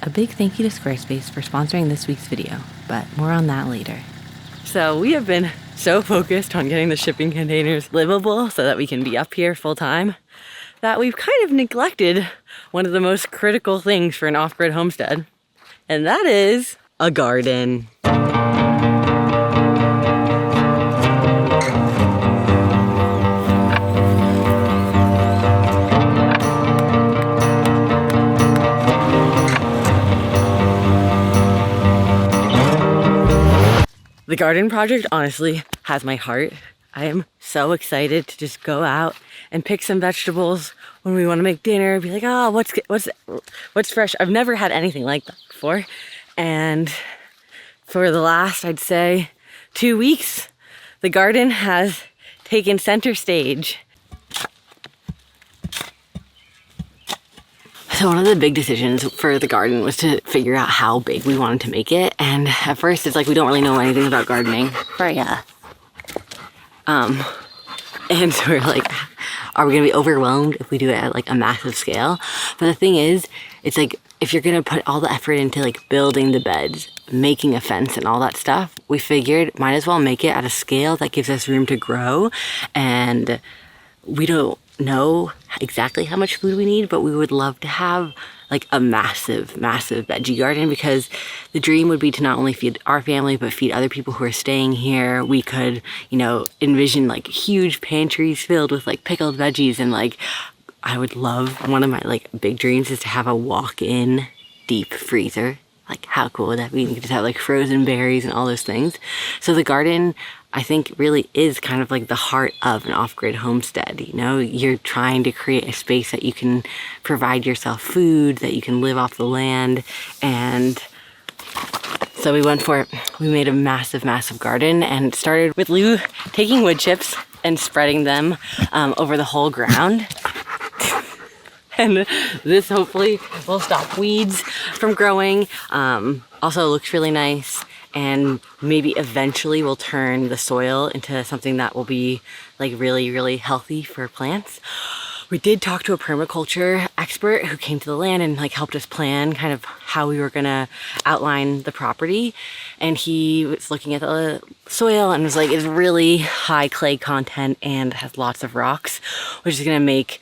A big thank you to Squarespace for sponsoring this week's video, but more on that later. So we have been so focused on getting the shipping containers livable so that we can be up here full time that we've kind of neglected one of the most critical things for an off-grid homestead, and that is a garden. The garden project honestly has my heart. I am so excited to just go out and pick some vegetables when we want to make dinner. Be like, oh, what's fresh? I've never had anything like that before. And for the last, I'd say, 2 weeks, the garden has taken center stage. So one of the big decisions for the garden was to figure out how big we wanted to make it. And at first it's like, we don't really know anything about gardening. Right, yeah. And so we're like, are we gonna be overwhelmed if we do it at like a massive scale? But the thing is, it's like, if you're gonna put all the effort into like building the beds, making a fence and all that stuff, we figured might as well make it at a scale that gives us room to grow. And we don't know exactly how much food we need, but we would love to have like a massive veggie garden, because the dream would be to not only feed our family but feed other people who are staying here. We could, you know, envision like huge pantries filled with like pickled veggies, and like I would love, one of my like big dreams is to have a walk-in deep freezer. Like how cool would that be? You could just have like frozen berries and all those things. So the garden, I think, really is kind of like the heart of an off-grid homestead. You know, you're trying to create a space that you can provide yourself food, that you can live off the land. And so we went for it. We made a massive garden, and it started with Lou taking wood chips and spreading them over the whole ground. And this hopefully will stop weeds from growing. Also looks really nice. And maybe eventually we'll turn the soil into something that will be like really healthy for plants. We did talk to a permaculture expert who came to the land and like helped us plan kind of how we were gonna outline the property. And he was looking at the soil and was like, it's really high clay content and has lots of rocks, which is gonna make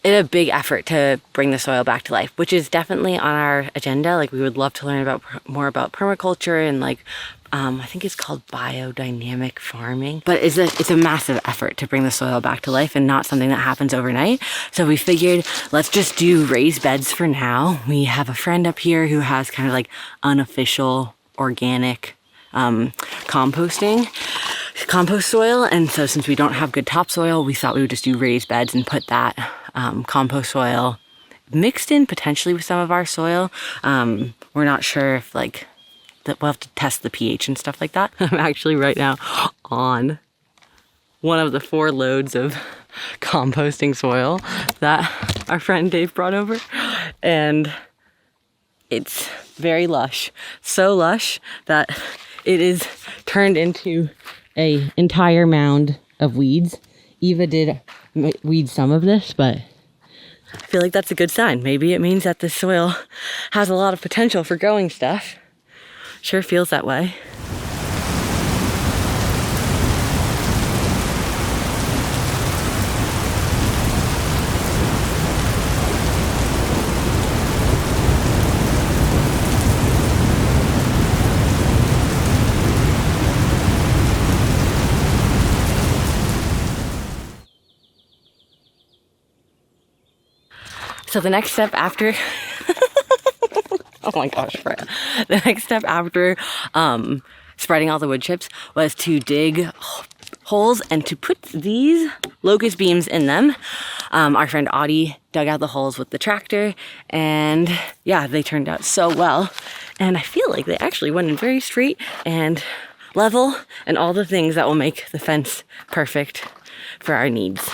it a big effort to bring the soil back to life, which is definitely on our agenda. Like we would love to learn about more about permaculture and like I think it's called biodynamic farming, but it's a massive effort to bring the soil back to life and not something that happens overnight. So we figured, let's just do raised beds for now. We have a friend up here who has kind of like unofficial organic compost soil, and so since we don't have good topsoil, we thought we would just do raised beds and put that compost soil mixed in potentially with some of our soil. We're not sure if like that, we'll have to test the pH and stuff like that. I'm actually right now on one of the 4 loads of composting soil that our friend Dave brought over, and it's very lush, so lush that it is turned into a entire mound of weeds. Eva did weed some of this, but I feel like that's a good sign. Maybe it means that this soil has a lot of potential for growing stuff. Sure feels that way. So the next step after oh my gosh, Freya. The next step after spreading all the wood chips was to dig holes and to put these locust beams in them. Our friend Audie dug out the holes with the tractor, and yeah, they turned out so well. And I feel like they actually went in very straight and level, and all the things that will make the fence perfect for our needs.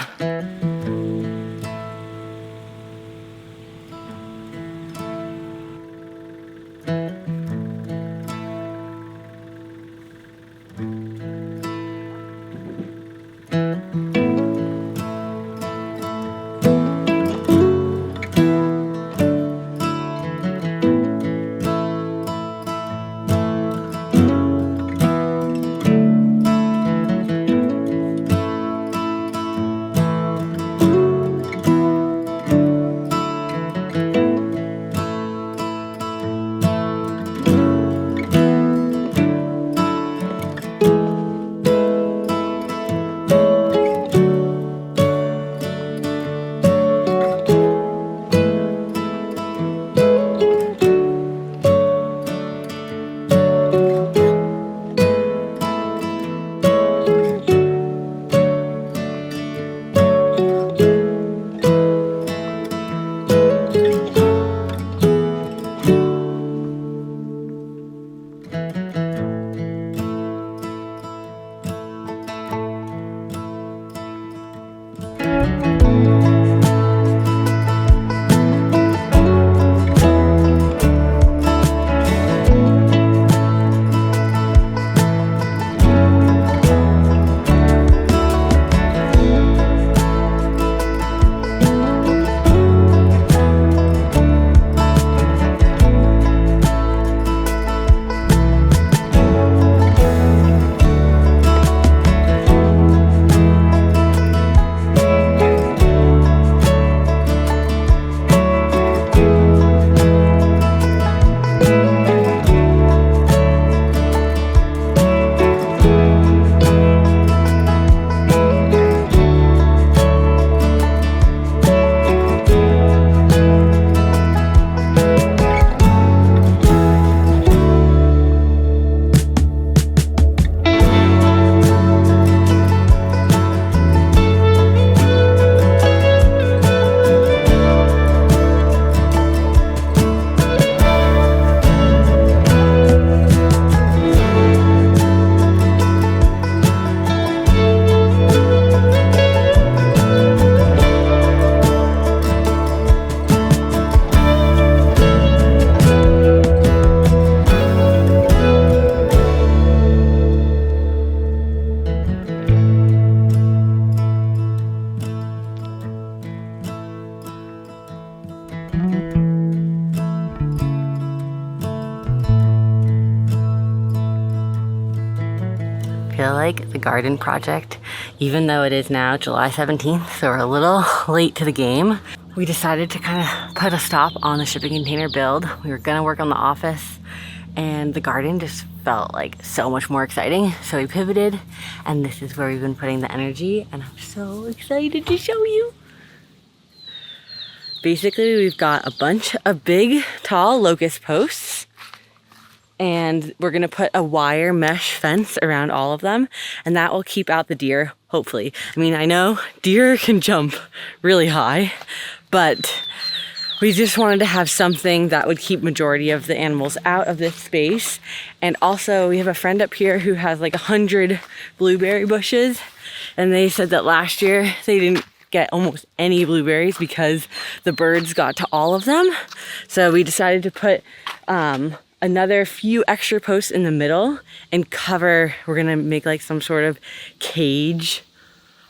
like the garden project, even though it is now July 17th, so we're a little late to the game. We decided to kind of put a stop on the shipping container build. We were gonna work on the office, and the garden just felt like so much more exciting. So we pivoted, and this is where we've been putting the energy, and I'm so excited to show you. Basically, we've got a bunch of big, tall locust posts, and we're gonna put a wire mesh fence around all of them, and that will keep out the deer, hopefully. I mean, I know deer can jump really high, but we just wanted to have something that would keep majority of the animals out of this space. And also, we have a friend up here who has like 100 blueberry bushes, and they said that last year they didn't get almost any blueberries because the birds got to all of them. So we decided to put another few extra posts in the middle and cover, we're gonna make like some sort of cage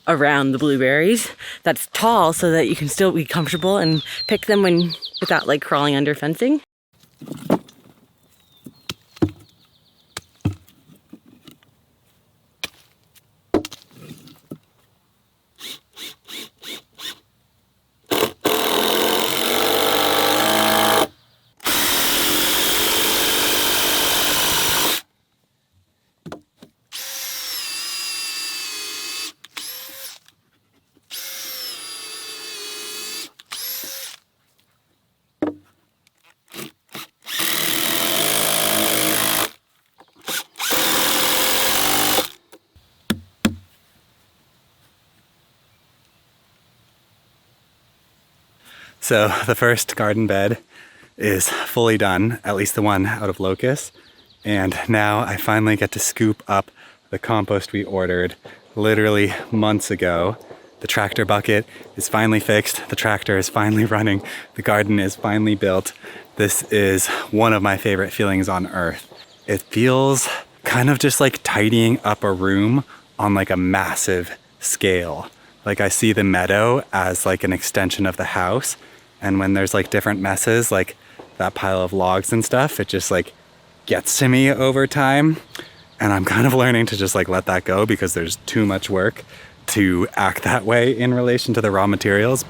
around the blueberries that's tall so that you can still be comfortable and pick them without like crawling under fencing. So the first garden bed is fully done, at least the one out of locust. And now I finally get to scoop up the compost we ordered literally months ago. The tractor bucket is finally fixed. The tractor is finally running. The garden is finally built. This is one of my favorite feelings on earth. It feels kind of just like tidying up a room on like a massive scale. Like I see the meadow as like an extension of the house. And when there's like different messes, like that pile of logs and stuff, it just like gets to me over time. And I'm kind of learning to just like let that go because there's too much work to act that way in relation to the raw materials.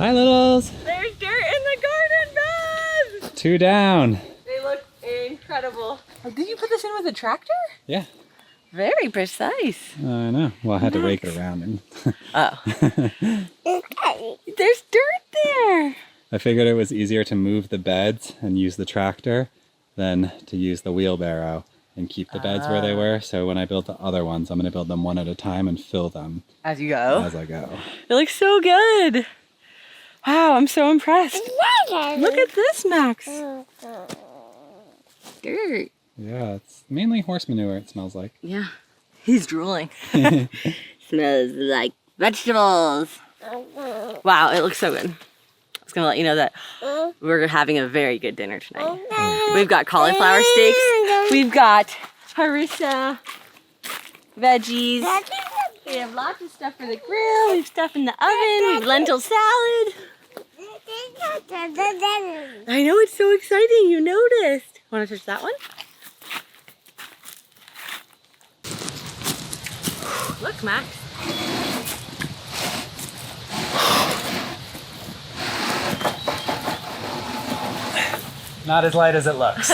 Hi, littles. There's dirt in the garden bed. 2 down. They look incredible. Oh, did you put this in with a tractor? Yeah. Very precise. I know. Well, I had to rake it around. And Oh. There's dirt there. I figured it was easier to move the beds and use the tractor than to use the wheelbarrow and keep the beds where they were. So when I build the other ones, I'm going to build them one at a time and fill them as you go. As I go. It looks so good. Wow, I'm so impressed. Look at this, Max. Dirt. Yeah, it's mainly horse manure, it smells like. Yeah. He's drooling. Smells like vegetables. Wow, it looks so good. I was gonna let you know that we're having a very good dinner tonight. We've got cauliflower steaks. We've got harissa, veggies. We have lots of stuff for the grill. We have stuff in the oven. We have lentil salad. I know, it's so exciting. You noticed. Want to touch that one? Look, Max. Not as light as it looks.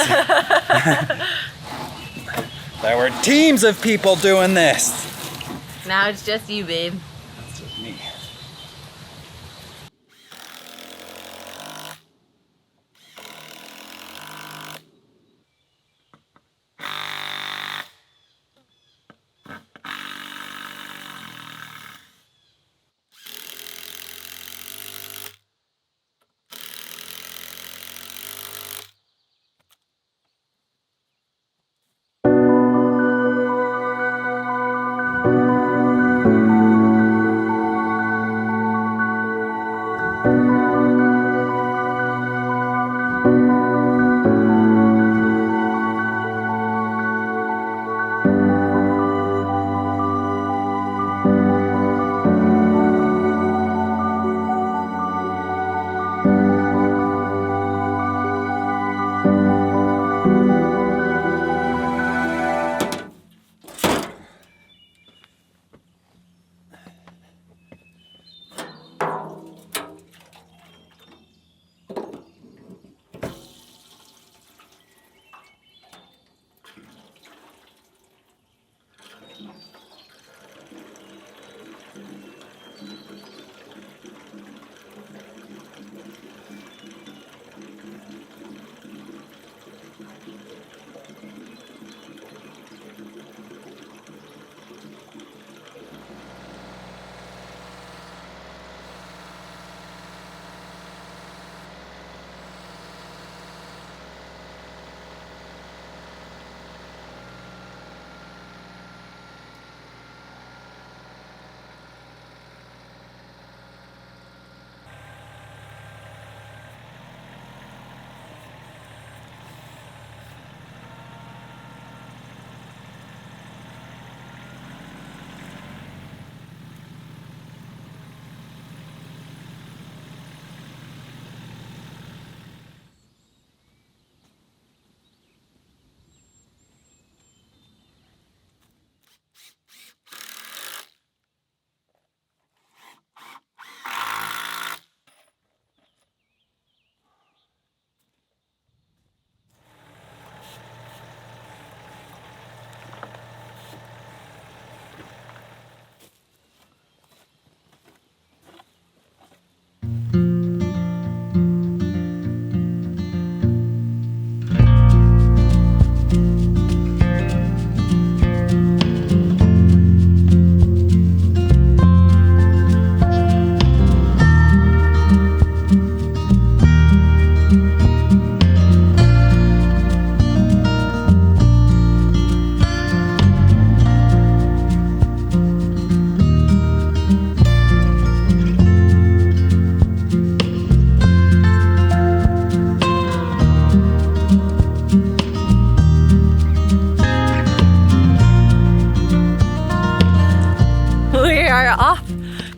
There were teams of people doing this. Now it's just you, babe. That's just me.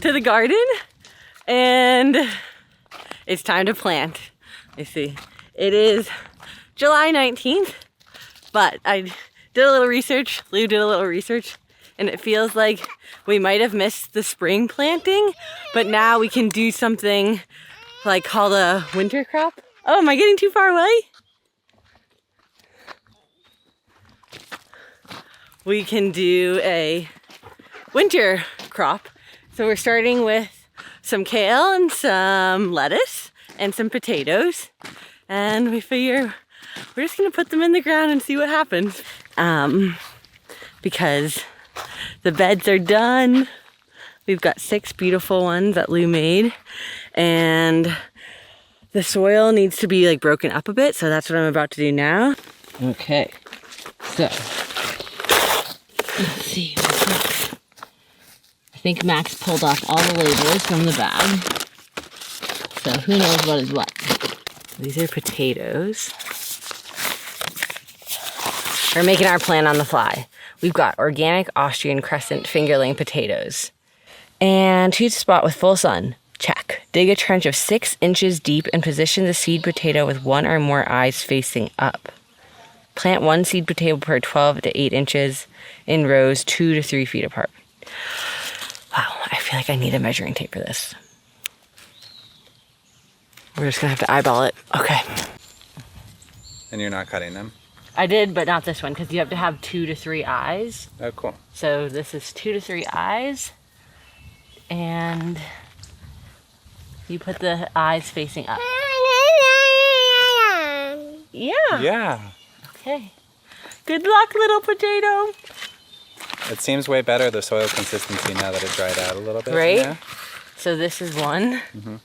to the garden and it's time to plant. I see. It is July 19th, but I did a little research. Lou did a little research and it feels like we might have missed the spring planting, but now we can do something like called a winter crop. Oh, am I getting too far away? We can do a winter crop. So we're starting with some kale and some lettuce and some potatoes. And we figure we're just gonna put them in the ground and see what happens. Because the beds are done. We've got 6 beautiful ones that Lou made. And the soil needs to be like broken up a bit. So that's what I'm about to do now. Okay, so let's see what's next. I think Max pulled off all the labels from the bag. So who knows what is what. These are potatoes. We're making our plan on the fly. We've got organic Austrian crescent fingerling potatoes. And choose a spot with full sun. Check. Dig a trench of 6 inches deep and position the seed potato with 1 or more eyes facing up. Plant 1 seed potato per 12 to 8 inches in rows 2 to 3 feet apart. Wow, I feel like I need a measuring tape for this. We're just gonna have to eyeball it. Okay. And you're not cutting them? I did, but not this one, because you have to have 2 to 3 eyes. Oh, cool. So this is 2 to 3 eyes. And you put the eyes facing up. Yeah. Yeah. Okay. Good luck, little potato. It seems way better, the soil consistency, now that it dried out a little bit. Right? Yeah. So this is one. Mm-hmm.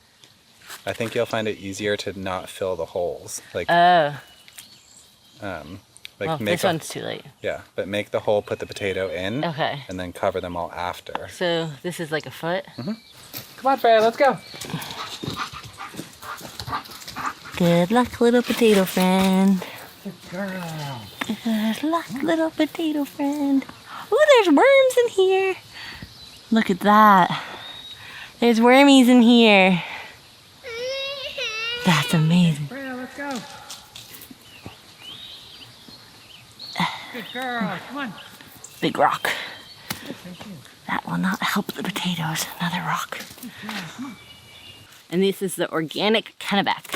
I think you'll find it easier to not fill the holes. Like, Oh. like Well, make this one's too late. Yeah, but make the hole, put the potato in, Okay. and then cover them all after. So this is like a foot. Mm-hmm. Come on, Freya, let's go. Good luck, little potato friend. Good girl. Good luck, little potato friend. Ooh, there's worms in here. Look at that. There's wormies in here. That's amazing. Freya, let's go. Good girl, come on. Big rock. That will not help the potatoes. Another rock. And this is the organic Kennebec.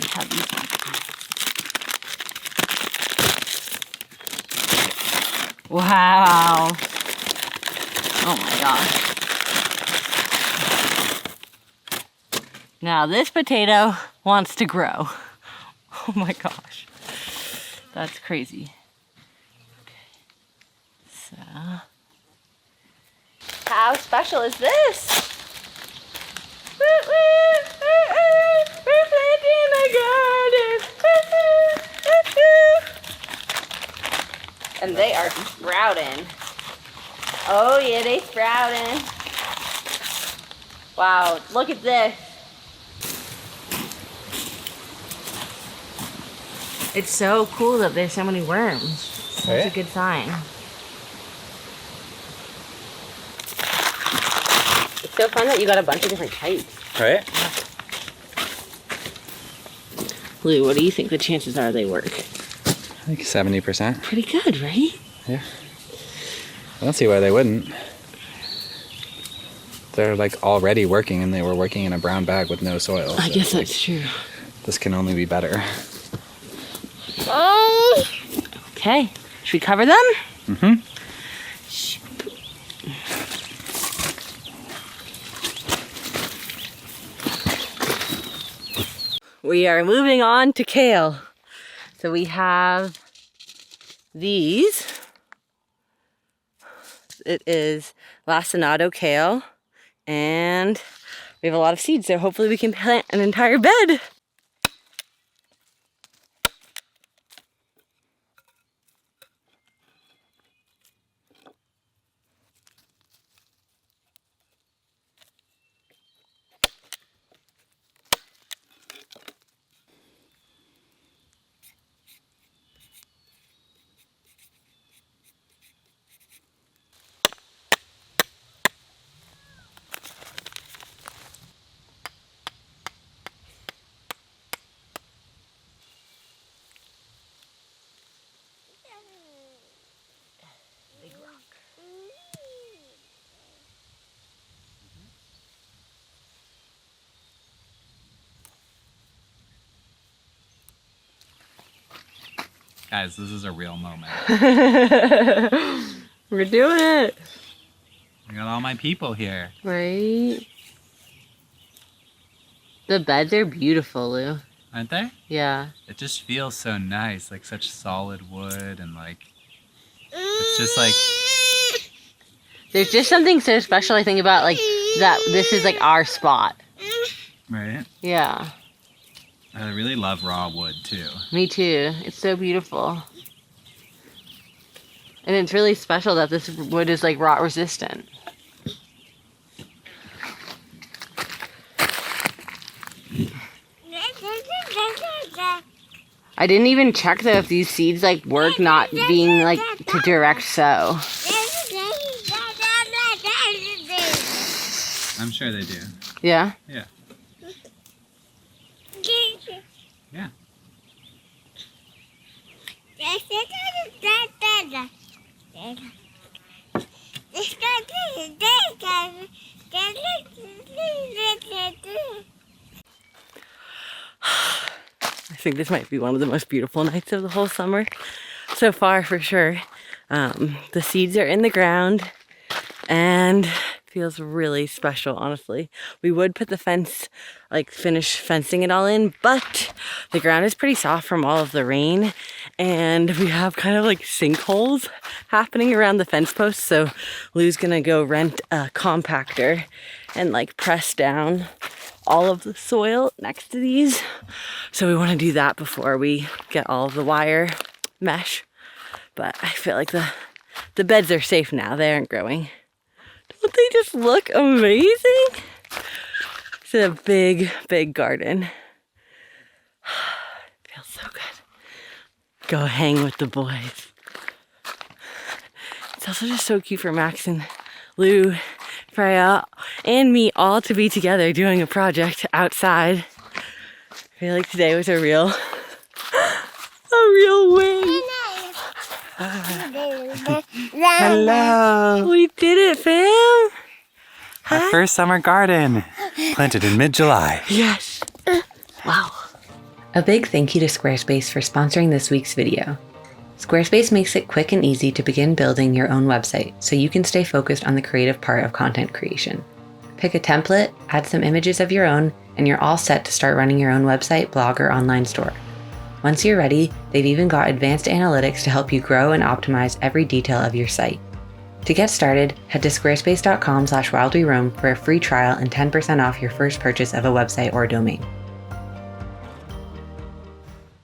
We have these ones. Wow. Oh my gosh. Now this potato wants to grow. Oh my gosh. That's crazy. Okay. So, how special is this? We're planting a garden. And they are sprouting. Oh yeah, they sprouting. Wow, look at this. It's so cool that there's so many worms. That's a good sign. It's so fun that you got a bunch of different types. Right? Lou, what do you think the chances are they work? I think 70%. Pretty good, right? Yeah. I don't see why they wouldn't. They're like already working, and they were working in a brown bag with no soil. I guess that's true. This can only be better. Okay, should we cover them? Mm-hmm. We are moving on to kale. So we have these. It is lacinato kale, and we have a lot of seeds, so hopefully we can plant an entire bed. Guys, this is a real moment. We're doing it. I got all my people here. Right? The beds are beautiful, Lou. Aren't they? Yeah. It just feels so nice, like such solid wood and like, it's just like... There's just something so special, I think, about like that this is like our spot. Right? Yeah. I really love raw wood too. Me too. It's so beautiful. And it's really special that this wood is like rot resistant. I didn't even check though if these seeds like work not being like to direct sow. I'm sure they do. Yeah? Yeah. Yeah. I think this might be one of the most beautiful nights of the whole summer. So far, for sure. The seeds are in the ground and feels really special, honestly. We would put the fence, like finish fencing it all in, but the ground is pretty soft from all of the rain and we have kind of like sinkholes happening around the fence posts. So Lou's gonna go rent a compactor and like press down all of the soil next to these. So we want to do that before we get all of the wire mesh. But I feel like the beds are safe now. They aren't growing. Don't they just look amazing? It's a big, big garden. Feels so good. Go hang with the boys. It's also just so cute for Max and Lou, Freya, and me all to be together doing a project outside. I feel like today was a real win. Hello! We did it, fam! Our first summer garden, planted in mid-July. Yes! Wow. A big thank you to Squarespace for sponsoring this week's video. Squarespace makes it quick and easy to begin building your own website so you can stay focused on the creative part of content creation. Pick a template, add some images of your own, and you're all set to start running your own website, blog, or online store. Once you're ready, they've even got advanced analytics to help you grow and optimize every detail of your site. To get started, head to squarespace.com/wildweroam for a free trial and 10% off your first purchase of a website or domain.